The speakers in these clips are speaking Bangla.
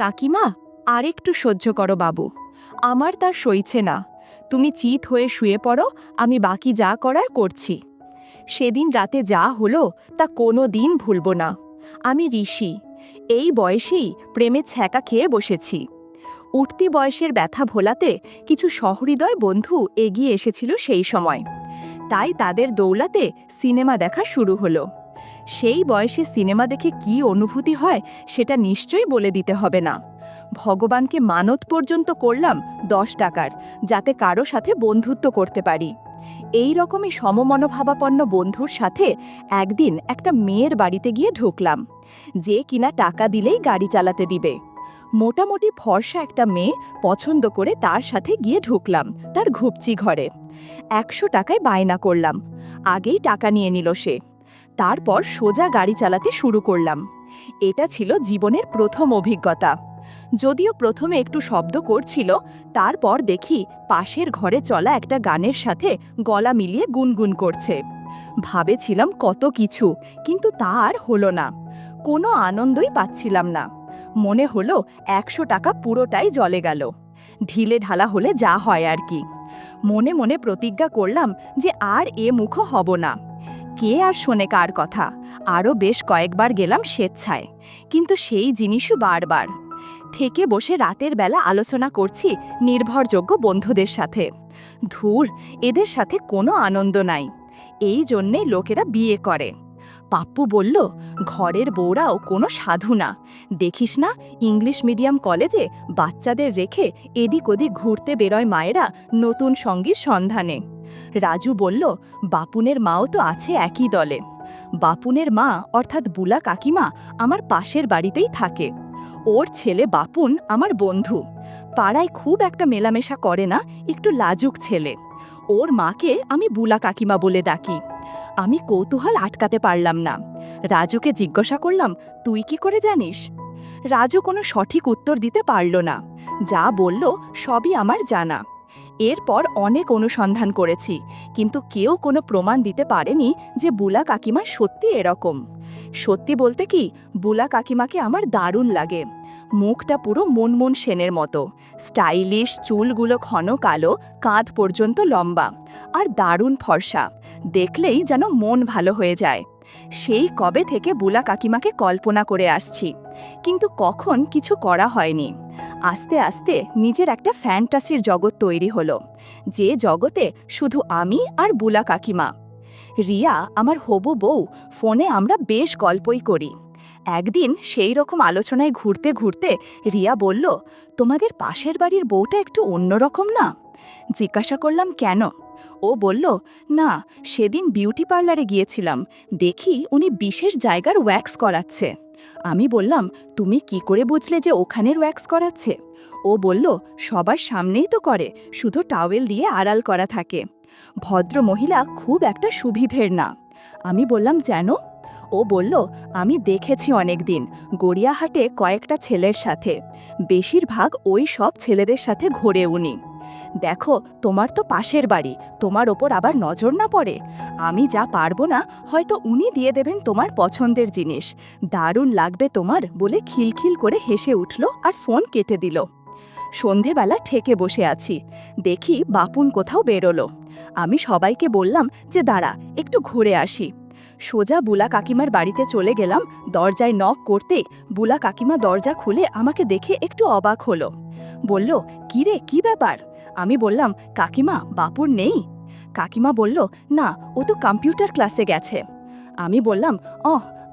কাকিমা, আর একটু সহ্য করো বাবু, আমার তার সইছে না। তুমি চিত হয়ে শুয়ে পড়ো, আমি বাকি যা করার করছি। সেদিন রাতে যা হলো তা কোনো দিন ভুলব না। আমি ঋষি, এই বয়সেই প্রেমে ছ্যাঁকা খেয়ে বসেছি। উঠতি বয়সের ব্যথা ভোলাতে কিছু সহৃদয় বন্ধু এগিয়ে এসেছিল সেই সময়, তাই তাদের দৌলাতে সিনেমা দেখা শুরু হলো। সেই বয়সে সিনেমা দেখে কি অনুভূতি হয় সেটা নিশ্চয়ই বলে দিতে হবে না। ভগবানকে মানত পর্যন্ত করলাম 10 টাকার, যাতে কারো সাথে বন্ধুত্ব করতে পারি। এই রকমই সমমনোভাবাপন্ন বন্ধুর সাথে একদিন একটা মেয়ের বাড়িতে গিয়ে ঢুকলাম, যে কিনা টাকা দিলেই গাড়ি চালাতে দিবে। মোটামুটি ফর্সা একটা মেয়ে পছন্দ করে তার সাথে গিয়ে ঢুকলাম তার ঘুপচি ঘরে। 100 টাকায় বায়না করলাম, আগেই টাকা নিয়ে নিল সে। তারপর সোজা গাড়ি চালাতে শুরু করলাম। এটা ছিল জীবনের প্রথম অভিজ্ঞতা। যদিও প্রথমে একটু শব্দ করছিল, তারপর দেখি পাশের ঘরে চলা একটা গানের সাথে গলা মিলিয়ে গুনগুন করছে। ভাবেছিলাম কত কিছু, কিন্তু তা আর হলো না। কোনো আনন্দই পাচ্ছিলাম না। মনে হলো 100 টাকা পুরোটাই জলে গেল। ঢিলে ঢালা হলে যা হয় আর কি। মনে মনে প্রতিজ্ঞা করলাম যে আর এ মুখ হব না। কে আর শোনে কার কথা। আরও বেশ কয়েকবার গেলাম স্বেচ্ছায়, কিন্তু সেই জিনিসও বারবার। থেকে বসে রাতের বেলা আলোচনা করছি নির্ভরযোগ্য বন্ধুদের সাথে। ধুর, এদের সাথে কোনো আনন্দ নাই। এই জন্যে লোকেরা বিয়ে করে। পাপ্পু বলল, ঘরের বউরাও কোনো সাধু না। দেখিস না, ইংলিশ মিডিয়াম কলেজে বাচ্চাদের রেখে এদিক ওদিক ঘুরতে বেরোয় মায়েরা নতুন সঙ্গীর সন্ধানে। রাজু বলল, বাপুনের মাও তো আছে একই দলে। বাপুনের মা অর্থাৎ বুলা কাকিমা আমার পাশের বাড়িতেই থাকে। ওর ছেলে বাপুন আমার বন্ধু। পাড়ায় খুব একটা মেলামেশা করে না, একটু লাজুক ছেলে। ওর মাকে আমি বুলা কাকিমা বলে ডাকি। আমি কৌতূহল আটকাতে পারলাম না। রাজুকে জিজ্ঞাসা করলাম, তুই কি করে জানিস? রাজু কোনো সঠিক উত্তর দিতে পারল না। যা বলল সবই আমার জানা। এরপর অনেক অনুসন্ধান করেছি, কিন্তু কেউ কোনো প্রমাণ দিতে পারেনি যে বুলা কাকিমা সত্যি এরকম। সত্যি বলতে কি, বুলা কাকিমাকে আমার দারুণ লাগে। মুখটা পুরো মনমোহন সেনের মতো, স্টাইলিশ, চুলগুলো ঘন কালো, কাঁধ পর্যন্ত লম্বা, আর দারুণ ফর্সা। দেখলেই যেন মন ভালো হয়ে যায়। সেই কবে থেকে বুলা কাকিমাকে কল্পনা করে আসছি, কিন্তু কখন কিছু করা হয়নি। আস্তে আস্তে নিজের একটা ফ্যান্টাসির জগৎ তৈরি হলো, যে জগতে শুধু আমি আর বুলা কাকিমা। রিয়া আমার হবু বউ, ফোনে আমরা বেশ গল্পই করি। একদিন সেই রকম আলোচনায় ঘুরতে ঘুরতে রিয়া বলল, তোমাদের পাশের বাড়ির বউটা একটু অন্যরকম না? জিজ্ঞাসা করলাম, কেন? ও বলল, না, সেদিন বিউটি পার্লারে গিয়েছিলাম, দেখি উনি বিশেষ জায়গার ওয়্যাক্স করাচ্ছে। আমি বললাম, তুমি কি করে বুঝলে যে ওখানের ওয়্যাক্স করাচ্ছে? ও বলল, সবার সামনেই তো করে, শুধু টাওয়েল দিয়ে আড়াল করা থাকে। ভদ্র মহিলা খুব একটা সুবিধের না। আমি বললাম, যেন? ও বলল, আমি দেখেছি অনেক দিন গড়িয়াহাটে কয়েকটা ছেলের সাথে। বেশিরভাগ ওই সব ছেলেদের সাথে ঘোরে উনি। দেখো, তোমার তো পাশের বাড়ি, তোমার ওপর আবার নজর না পড়ে। আমি যা পারবো না, হয়তো উনি দিয়ে দেবেন তোমার পছন্দের জিনিস। দারুণ লাগবে তোমার, বলে খিলখিল করে হেসে উঠল আর ফোন কেটে দিল। সন্ধেবেলা ঠেকে বসে আছি, দেখি বাপুন কোথাও বেরোলো। আমি সবাইকে বললাম যে দাঁড়া, একটু ঘুরে আসি। সোজা বুলা কাকিমার বাড়িতে চলে গেলাম। দরজায় নক করতেই বুলা কাকিমা দরজা খুলে আমাকে দেখে একটু অবাক হলো। বলল, কি রে, কি ব্যাপার? আমি বললাম, কাকিমা, বাপুর নেই? কাকিমা বলল, না, ও তো কম্পিউটার ক্লাসে গেছে। আমি বললাম,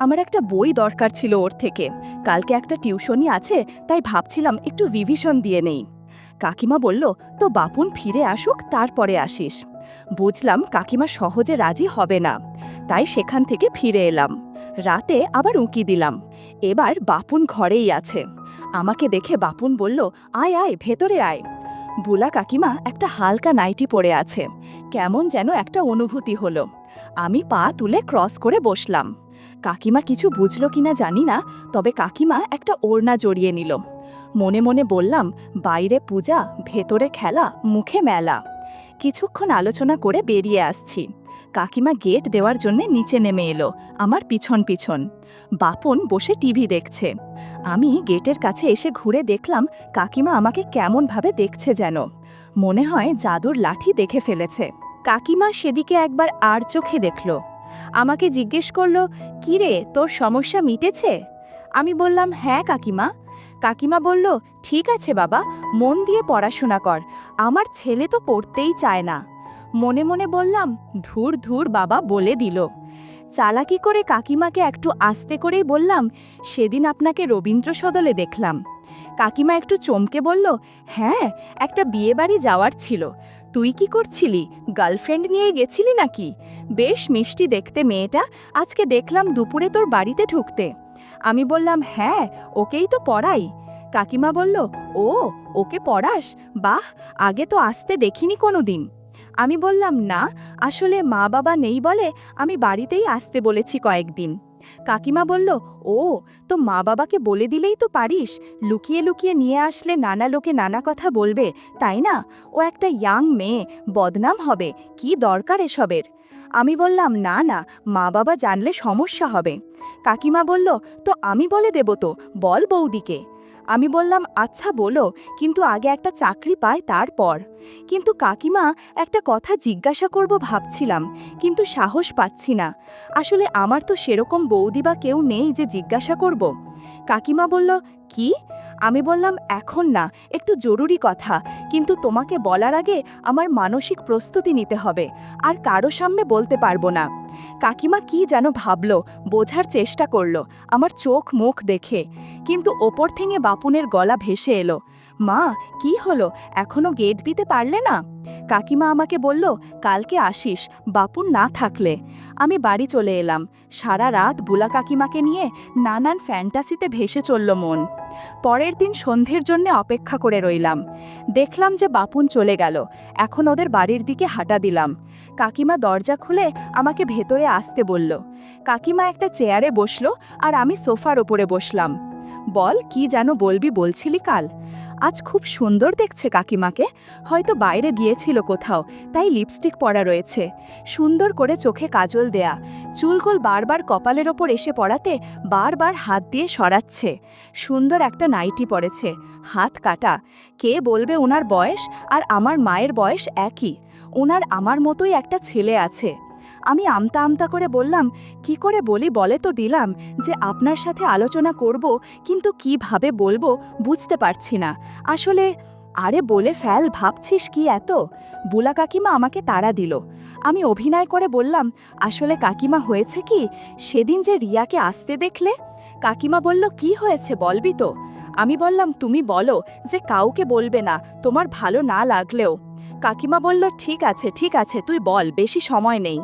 আমার একটা বই দরকার ছিল ওর থেকে। কালকে একটা টিউশনি আছে, তাই ভাবছিলাম একটু রিভিশন দিয়ে নেই। কাকিমা বলল, তো বাপুন ফিরে আসুক, তারপরে আসিস। বুঝলাম কাকিমা সহজে রাজি হবে না, তাই সেখান থেকে ফিরে এলাম। রাতে আবার উঁকি দিলাম। এবার বাপুন ঘরেই আছে। আমাকে দেখে বাপুন বলল, আয় আয়, ভেতরে আয়। বুলা কাকিমা একটা হালকা নাইটি পরে আছে। কেমন যেন একটা অনুভূতি হলো। আমি পা তুলে ক্রস করে বসলাম। কাকিমা কিছু বুঝল কিনা জানি না, তবে কাকিমা একটা ওড়না জড়িয়ে নিল। মনে মনে বললাম, বাইরে পূজা, ভেতরে খেলা, মুখে মেলা। কিছুক্ষণ আলোচনা করে বেরিয়ে আসছি। কাকিমা গেট দেওয়ার জন্য নিচে নেমে এলো আমার পিছন পিছন। বাপন বসে টিভি দেখছে। আমি গেটের কাছে এসে ঘুরে দেখলাম কাকিমা আমাকে কেমনভাবে দেখছে যেন। মনে হয় জাদুর লাঠি দেখে ফেলেছে। কাকিমা সেদিকে একবার আর চোখে দেখল। আমাকে জিজ্ঞেস করলো, "কি রে, তোর সমস্যা মিটেছে?" আমি বললাম, "হ্যাঁ কাকিমা।" কাকিমা বলল, "ঠিক আছে বাবা, মন দিয়ে পড়াশোনা কর। আমার ছেলে তো পড়তেই চায় না।" মনে মনে বললাম, ধুর ধুর বাবা বলে দিল। চালাকি করে কাকিমাকে একটু আস্তে করেই বললাম, "সেদিন আপনাকে রবীন্দ্র সদলে দেখলাম।" কাকিমা একটু চমকে বলল, "হ্যাঁ, একটা বিয়েবাড়ি যাওয়ার ছিল। তুই কি করছিলি? গার্লফ্রেন্ড নিয়ে গেছিলি নাকি? বেশ মিষ্টি দেখতে মেয়েটা, আজকে দেখলাম দুপুরে তোর বাড়িতে ঢুকতে।" আমি বললাম, "হ্যাঁ, ওকেই তো পড়াই।" কাকিমা বলল, "ও, ওকে পড়াস? বাহ, আগে তো আসতে দেখিনি কোনো দিন।" আমি বললাম, "না, আসলে মা বাবা নেই বলে আমি বাড়িতেই আসতে বলেছি কয়েকদিন।" কাকিমা বলল, "ও, তো মা বাবাকে বলে দিলেই তো পারিস। লুকিয়ে লুকিয়ে নিয়ে আসলে নানা লোকে নানা কথা বলবে, তাই না? ও একটা ইয়াং মেয়ে, বদনাম হবে, কি দরকার এসবের?" আমি বললাম, "না না, মা বাবা জানলে সমস্যা হবে।" কাকিমা বলল, "তো আমি বলে দেব তো, বল বৌদিকে।" আমি বললাম, "আচ্ছা বলো, কিন্তু আগে একটা চাকরি পায় তারপর।" কিন্তু কাকিমা, একটা কথা জিজ্ঞাসা করব ভাবছিলাম, কিন্তু সাহস পাচ্ছি না। আসলে আমার তো সেরকম বৌদি বা কেউ নেই যে জিজ্ঞাসা করব। কাকিমা বলল, "কি?" আমি বললাম, "এখন না, একটু জরুরি কথা, কিন্তু তোমাকে বলার আগে আমার মানসিক প্রস্তুতি নিতে হবে, আর কারো সামনে বলতে পারবো না।" কাকিমা কি যেন ভাবল, বোঝার চেষ্টা করলো আমার চোখ মুখ দেখে, কিন্তু ওপর থেকে বাপুনের গলা ভেসে এলো, "মা, কি হলো, এখনো গেট দিতে পারলে না?" কাকিমা আমাকে বলল, "কালকে আসিস, বাপুন না থাকলে।" আমি বাড়ি চলে এলাম। সারা রাত বুলা কাকিমাকে নিয়ে নানান ফ্যান্টাসিতে ভেসে চলল মন। পরের দিন সন্ধ্যের জন্য অপেক্ষা করে রইলাম। দেখলাম যে বাপুন চলে গেল। এখন ওদের বাড়ির দিকে হাঁটা দিলাম। কাকিমা দরজা খুলে আমাকে ভেতরে আসতে বলল। কাকিমা একটা চেয়ারে বসলো আর আমি সোফার ওপরে বসলাম। "বল, কি যেন বলবি বলছিলি কাল?" আজ খুব সুন্দর দেখছে কাকিমাকে, হয়তো বাইরে গিয়েছিল কোথাও, তাই লিপস্টিক পরা রয়েছে, সুন্দর করে চোখে কাজল দেয়া, চুলগুল বারবার কপালের ওপর এসে পড়াতে বারবার হাত দিয়ে সরাচ্ছে। সুন্দর একটা নাইটি পরেছে, হাত কাটা। কে বলবে ওনার বয়স আর আমার মায়ের বয়স একই। ওনার আমার মতোই একটা ছেলে আছে। আমি আমতা আমতা করে বললাম, "কি করে বলি বলে তো দিলাম যে আপনার সাথে আলোচনা করব, কিন্তু কিভাবে বলবো বুঝতে পারছি না আসলে।" "আরে বলে ফেল, ভাবছিস কি এত?" বুলা কাকিমা আমাকে তাড়া দিল। আমি অভিনয় করে বললাম, "আসলে কাকিমা হয়েছে কি, সেদিন যে রিয়াকে আসতে দেখলে?" কাকিমা বলল, "কি হয়েছে বলবি তো?" আমি বললাম, "তুমি বলো যে কাউকে বলবে না, তোমার ভালো না লাগলেও।" কাকিমা বলল, ঠিক আছে ঠিক আছে, তুই বল, বেশি সময় নেই।"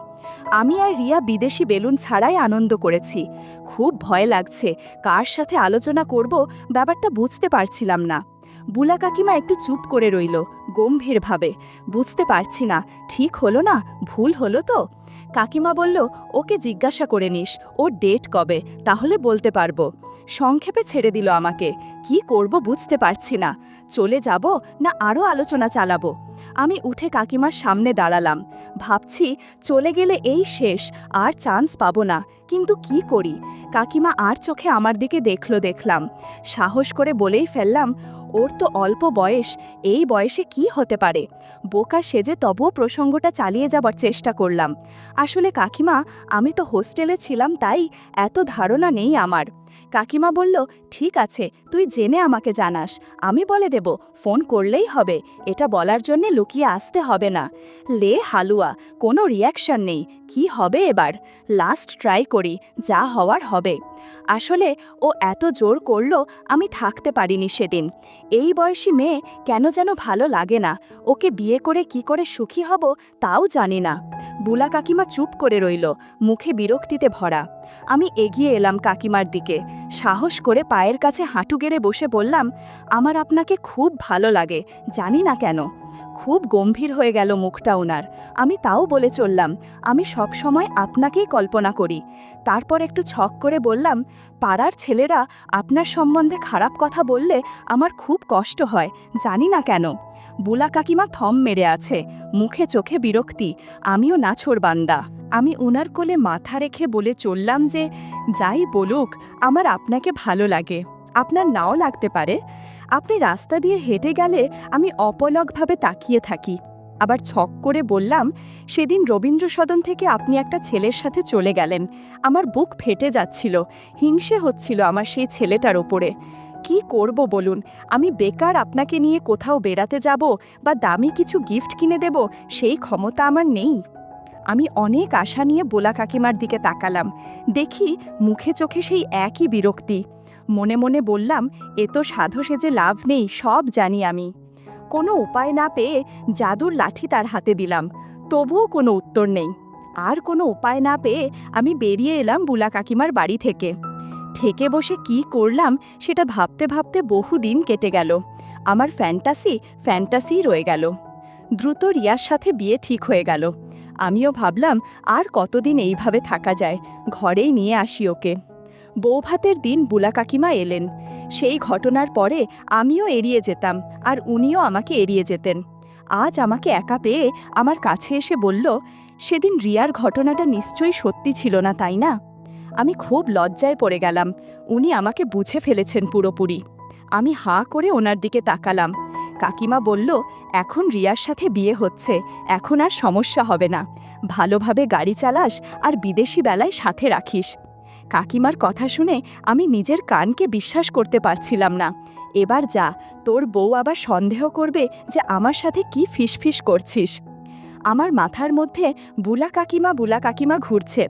আমি আর রিয়া বিদেশি বেলুন ছাড়াই আনন্দ করেছি। খুব ভয় লাগছে, কার সাথে আলোচনা করব ব্যাপারটা বুঝতে পারছিলাম না। বুলা কাকিমা একটু চুপ করে রইল গম্ভীরভাবে। "বুঝতে পারছি না, ঠিক হলো না, ভুল হলো তো?" কাকিমা বলল, "ওকে জিজ্ঞাসা করে নিস, ওর ডেট কবে, তাহলে বলতে পারবো।" সংক্ষেপে ছেড়ে দিল আমাকে। কি করব বুঝতে পারছি না, চলে যাব না আরও আলোচনা চালাবো। আমি উঠে কাকিমার সামনে দাঁড়ালাম। ভাবছি চলে গেলে এই শেষ, আর চান্স পাবো না, কিন্তু কি করি? কাকিমা আর চোখে আমার দিকে দেখলাম। সাহস করে বলেই ফেললাম, "ওর তো অল্প বয়স, এই বয়সে কি হতে পারে?" বোকা সেজে তবুও প্রসঙ্গটা চালিয়ে যাবার চেষ্টা করলাম। আসলে কাকিমা, আমি তো হোস্টেলে ছিলাম, তাই এত ধারণা নেই আমার। কাকিমা বলল, "ঠিক আছে, তুই জেনে আমাকে জানাস, আমি বলে দেব, ফোন করলেই হবে, এটা বলার জন্যে লুকিয়ে আসতে হবে না।" লে হালুয়া, কোনো রিয়াকশন নেই। কি হবে এবার? লাস্ট ট্রাই করি, যা হওয়ার হবে। আসলে ও এত জোর করলো, আমি থাকতে পারিনি সেদিন। এই বয়সী মেয়ে কেন যেন ভালো লাগে না। ওকে বিয়ে করে কি করে সুখী হব তাও জানি না। বুলা কাকিমা চুপ করে রইল, মুখে বিরক্তিতে ভরা। আমি এগিয়ে এলাম কাকিমার দিকে, সাহস করে পায়ের কাছে হাঁটু গেড়ে বসে বললাম, "আমার আপনাকে খুব ভালো লাগে, জানি না কেন।" খুব গম্ভীর হয়ে গেল মুখটা ওনার। আমি তাও বলে চললাম, "আমি সব সময় আপনাকেই কল্পনা করি।" তারপর একটু ছক করে বললাম, "পাড়ার ছেলেরা আপনার সম্বন্ধে খারাপ কথা বললে আমার খুব কষ্ট হয়, জানি না কেন।" বুলা কাকিমা থম মেরে আছে, মুখে চোখে বিরক্তি। আমিও নাছোড়বান্দা। আমি উনার কোলে মাথা রেখে বলে চললাম যে, যাই বলুক, আমার আপনাকে ভালো লাগে, আপনার নাও লাগতে পারে। আপনি রাস্তা দিয়ে হেঁটে গেলে আমি অপলকভাবে তাকিয়ে থাকি। আবার ছক করে বললাম, সেদিন রবীন্দ্র সদন থেকে আপনি একটা ছেলের সাথে চলে গেলেন। আমার বুক ফেটে যাচ্ছিল, হিংসে হচ্ছিল আমার সেই ছেলেটার ওপরে। কি করব বলুন, আমি বেকার আপনাকে নিয়ে কোথাও বেড়াতে যাব বা দামি কিছু গিফট কিনে দেব, সেই ক্ষমতা আমার নেই। আমি অনেক আশা নিয়ে বোলা কাকিমার দিকে তাকালাম, দেখি মুখে চোখে সেই একই বিরক্তি। মনে মনে বললাম, এ তো সাধু সেজে লাভ নেই, সব জানি আমি। কোনো উপায় না পেয়ে জাদুর লাঠি তার হাতে দিলাম, তবুও কোনো উত্তর নেই। আর কোনো উপায় না পেয়ে আমি বেরিয়ে এলাম বুলা কাকিমার বাড়ি থেকে। ঠেকে বসে কি করলাম সেটা ভাবতে ভাবতে বহুদিন কেটে গেল। আমার ফ্যান্টাসি রয়ে গেল। দ্রুত রিয়ার সাথে বিয়ে ঠিক হয়ে গেল। আমিও ভাবলাম, আর কতদিন এইভাবে থাকা যায়, ঘরেই নিয়ে আসি ওকে। বৌভাতের দিন বুলা কাকিমা এলেন। সেই ঘটনার পরে আমিও এড়িয়ে যেতাম, আর উনিও আমাকে এড়িয়ে যেতেন। আজ আমাকে একা পেয়ে আমার কাছে এসে বলল, সেদিন রিয়ার ঘটনাটা নিশ্চয়ই সত্যি ছিল না, তাই না? আমি খুব লজ্জায় পড়ে গেলাম। উনি আমাকে বুঝে ফেলেছেন পুরোপুরি। আমি হাঁ করে ওনার দিকে তাকালাম। কাকিমা বলল, এখন রিয়ার সাথে বিয়ে হচ্ছে, এখন আর সমস্যা হবে না। ভালোভাবে গাড়ি চালাস আর বিদেশি বেলায় সাথে রাখিস। কাকিমার কথা শুনে আমি নিজের কানকে বিশ্বাস করতে পারছিলাম না। এবার যা, তোর বউ আবার সন্দেহ করবে যে আমার সাথে কি ফিসফিস করছিস। আমার মাথার মধ্যে বুলা কাকিমা ঘুরছে।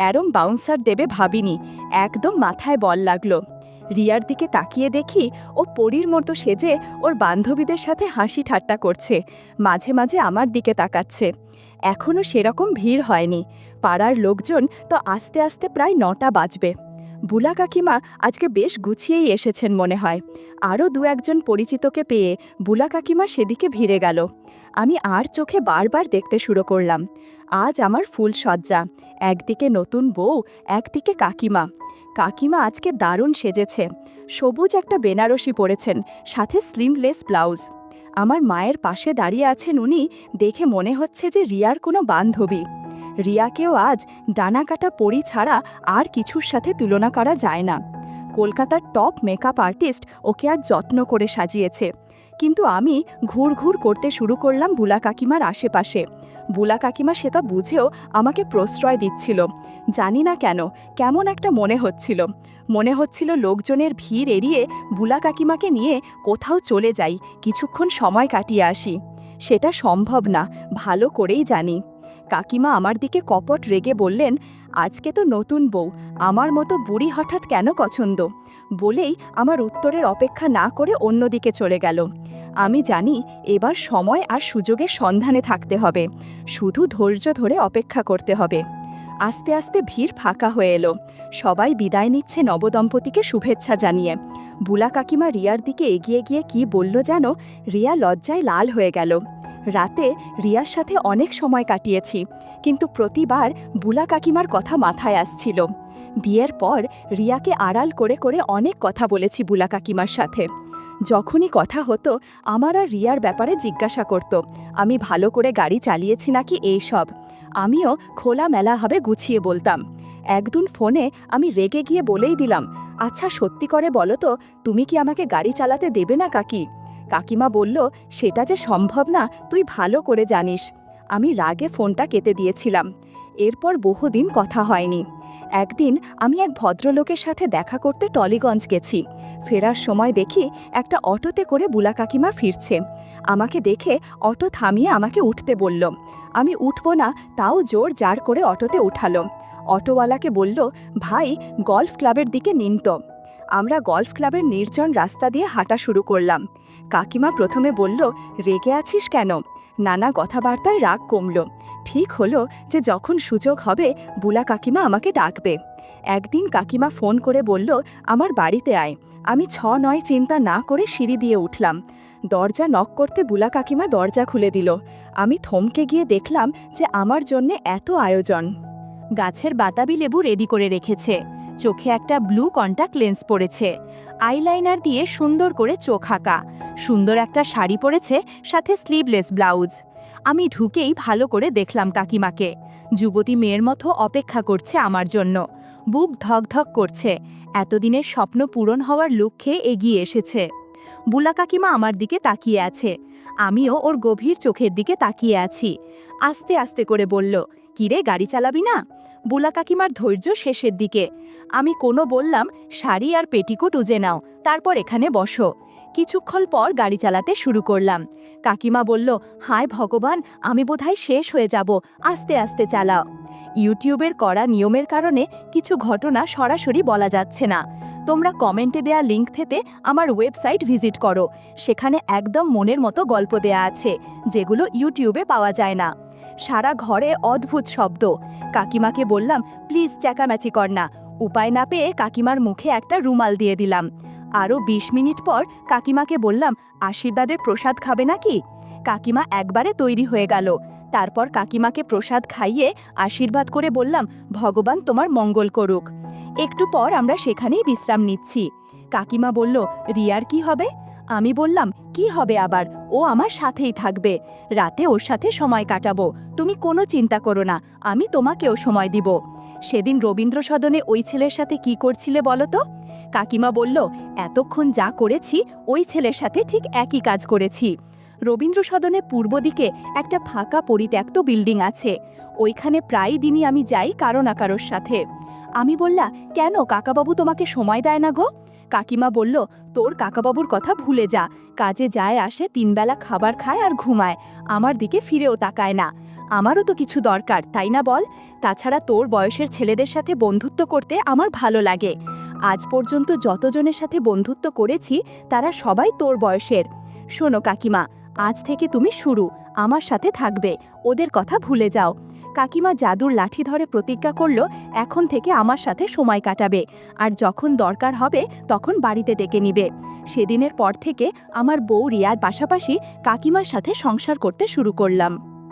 এরম বাউন্সার দেবে ভাবিনি, একদম মাথায় বল লাগলো। রিয়ার দিকে তাকিয়ে দেখি ও পরীর মতো সেজে ওর বান্ধবীদের সাথে হাসি ঠাট্টা করছে, মাঝে মাঝে আমার দিকে তাকাচ্ছে। এখনও সেরকম ভিড় হয়নি, পাড়ার লোকজন তো আস্তে আস্তে প্রায় 9টা বাজবে। বুলা কাকিমা আজকে বেশ গুছিয়েই এসেছেন মনে হয়। আরও 2-1 পরিচিতকে পেয়ে বুলা কাকিমা সেদিকে ভিড়ে গেল। আমি আর চোখে বারবার দেখতে শুরু করলাম। আজ আমার ফুল সজ্জা, একদিকে নতুন বউ, একদিকে কাকিমা। কাকিমা আজকে দারুণ সেজেছে, সবুজ একটা বেনারসি পরেছেন, সাথে স্লিমলেস ব্লাউজ। আমার মায়ের পাশে দাঁড়িয়ে আছেন উনি, দেখে মনে হচ্ছে যে রিয়ার কোনো বান্ধবী। রিয়াকেও আজ ডানাকাটা পরি ছাড়া আর কিছুর সাথে তুলনা করা যায় না। কলকাতার টপ মেকআপ আর্টিস্ট ওকে আজ যত্ন করে সাজিয়েছে। কিন্তু আমি ঘুর করতে শুরু করলাম বুলা কাকিমার আশেপাশে। বুলা কাকিমা সেটা বুঝেও আমাকে প্রশ্রয় দিচ্ছিল। জানি না কেন, কেমন একটা মনে হচ্ছিল লোকজনের ভিড় এড়িয়ে বুলা কাকিমাকে নিয়ে কোথাও চলে যাই, কিছুক্ষণ সময় কাটিয়ে আসি। সেটা সম্ভব না, ভালো করেই জানি। কাকিমা আমার দিকে কপট রেগে বললেন, আজকে তো নতুন বউ, আমার মতো বুড়ি হঠাৎ কেন পছন্দ? বলেই আমার উত্তরের অপেক্ষা না করে অন্যদিকে চলে গেল। আমি জানি এবার সময় আর সুযোগের সন্ধানে থাকতে হবে, শুধু ধৈর্য ধরে অপেক্ষা করতে হবে। আস্তে আস্তে ভিড় ফাঁকা হয়ে এলো। সবাই বিদায় নিচ্ছে নবদম্পতিকে শুভেচ্ছা জানিয়ে। বুলা কাকিমা রিয়ার দিকে এগিয়ে গিয়ে কি বলল যেন, রিয়া লজ্জায় লাল হয়ে গেল। রাতে রিয়ার সাথে অনেক সময় কাটিয়েছি, কিন্তু প্রতিবার বুলা কাকিমার কথা মাথায় আসছিল। বিয়ের পর রিয়াকে আড়াল করে করে অনেক কথা বলেছি বুলা কাকিমার সাথে। যখনই কথা হতো আমার আর রিয়ার ব্যাপারে জিজ্ঞাসা করত, আমি ভালো করে গাড়ি চালিয়েছি নাকি, এইসব। আমিও খোলামেলাভাবে গুছিয়ে বলতাম। একদিন ফোনে আমি রেগে গিয়ে বলেই দিলাম, আচ্ছা সত্যি করে বলো তো, তুমি কি আমাকে গাড়ি চালাতে দেবে না কাকি? কাকিমা বলল, সেটা যে সম্ভব না তুই ভালো করে জানিস। আমি রাগে ফোনটা কেটে দিয়েছিলাম। এরপর বহুদিন কথা হয়নি। একদিন আমি এক ভদ্রলোকের সাথে দেখা করতে টলিগঞ্জ গেছি। ফেরার সময় দেখি একটা অটোতে করে বুলা কাকিমা ফিরছে। আমাকে দেখে অটো থামিয়ে আমাকে উঠতে বলল। আমি উঠব না, তাও জোর জার করে অটোতে উঠালো। অটোওয়ালাকে বলল, ভাই গলফ ক্লাবের দিকে নিন তো। আমরা গলফ ক্লাবের নির্জন রাস্তা দিয়ে হাঁটা শুরু করলাম। কাকিমা প্রথমে বলল, রেগে আছিস কেন? নানা কথাবার্তায় রাগ কমল। ঠিক হলো যে যখন সুযোগ হবে বুলা কাকিমা আমাকে ডাকবে। একদিন কাকিমা ফোন করে বলল, আমার বাড়িতে আয়। আমি 6-9 চিন্তা না করে সিঁড়ি দিয়ে উঠলাম। দরজা নক করতে বুলা কাকিমা দরজা খুলে দিল। আমি থমকে গিয়ে দেখলাম যে আমার জন্যে এত আয়োজন। গাছের বাতাবি লেবু রেডি করে রেখেছে, চোখে একটা ব্লু কন্টাক্ট লেন্স পড়েছে। আইলাইনার দিয়ে সুন্দর করে চোখ আঁকা, সুন্দর একটা শাড়ি পরেছে, সাথে স্লিভলেস ব্লাউজ। আমি ঢুকেই ভালো করে দেখলাম কাকিমাকে। যুবতী মেয়ের মতো অপেক্ষা করছে আমার জন্য। বুক ধকধক করছে, এতদিনের স্বপ্ন পূরণ হওয়ার লক্ষ্যে এগিয়ে এসেছে। বুলা কাকিমা আমার দিকে তাকিয়ে আছে, আমিও ওর গভীর চোখের দিকে তাকিয়ে আছি। আস্তে আস্তে করে বলল, কিরে গাড়ি চালাবি না? বুলা কাকিমার ধৈর্য শেষের দিকে। আমি কোনো বললাম, শাড়ি আর পেটিকোট উজে নাও, তারপর এখানে বসো। কিছুক্ষণ পর গাড়ি চালাতে শুরু করলাম। কাকিমা বলল, হায় ভগবান, আমি বোধহয় শেষ হয়ে যাব, আস্তে আস্তে চালাও। ইউটিউবের করা নিয়মের কারণে কিছু ঘটনা সরাসরি বলা যাচ্ছে না। তোমরা কমেন্টে দেয়া লিঙ্ক থেকে আমার ওয়েবসাইট ভিজিট করো, সেখানে একদম মনের মতো গল্প দেয়া আছে, যেগুলো ইউটিউবে পাওয়া যায় না। সারা ঘরে অদ্ভুত শব্দ। কাকিমাকে বললাম, প্লিজ চেঁচামেচি কর না। উপায় না পেয়ে কাকিমার মুখে একটা রুমাল দিয়ে দিলাম। আরও 20 মিনিট পর কাকিমাকে বললাম, আশীর্বাদের প্রসাদ খাবে নাকি? কাকিমা একবারে তৈরি হয়ে গেল। তারপর কাকিমাকে প্রসাদ খাইয়ে আশীর্বাদ করে বললাম, ভগবান তোমার মঙ্গল করুক। একটু পর আমরা সেখানেই বিশ্রাম নিচ্ছি। কাকিমা বলল, রিয়ার কি হবে? আমি বললাম, কি হবে আবার, ও আমার সাথেই থাকবে। রাতে ওর সাথে সময় কাটাবো, তুমি কোনো চিন্তা করো না, আমি তোমাকেও সময় দিব। সেদিন রবীন্দ্র সদনে ওই ছেলের সাথে কি করছিলে বলো তো? কাকিমা বলল, এতক্ষণ যা করেছি ওই ছেলের সাথে ঠিক একই কাজ করেছি। রবীন্দ্র সদনের পূর্ব দিকে একটা ফাঁকা পরিত্যক্ত বিল্ডিং আছে, ওইখানে প্রায় দিনই আমি যাই কারো না কারোর সাথে। আমি বললা, কেন কাকাবাবু তোমাকে সময় দেয় না গো? কাকিমা বলল, তোর কাকাবাবুর কথা ভুলে যা, কাজে যায় আসে, 3 বেলা খাবার খায় আর ঘুমায়, আমার দিকে ফিরেও তাকায় না। আমারও তো কিছু দরকার, তাই না বল? তাছাড়া তোর বয়সের ছেলেদের সাথে বন্ধুত্ব করতে আমার ভালো লাগে। আজ পর্যন্ত যতজনের সাথে বন্ধুত্ব করেছি তারা সবাই তোর বয়সের। শোনো কাকিমা, আজ থেকে তুমি শুরু, আমার সাথে থাকবে, ওদের কথা ভুলে যাও। কাকিমা জাদুর লাঠি ধরে প্রতিজ্ঞা করল, এখন থেকে আমার সাথে সময় কাটাবে, আর যখন দরকার হবে তখন বাড়িতে ডেকে নিবে। সেদিনের পর থেকে আমার বউ রিয়ার পাশাপাশি কাকিমার সাথে সংসার করতে শুরু করলাম।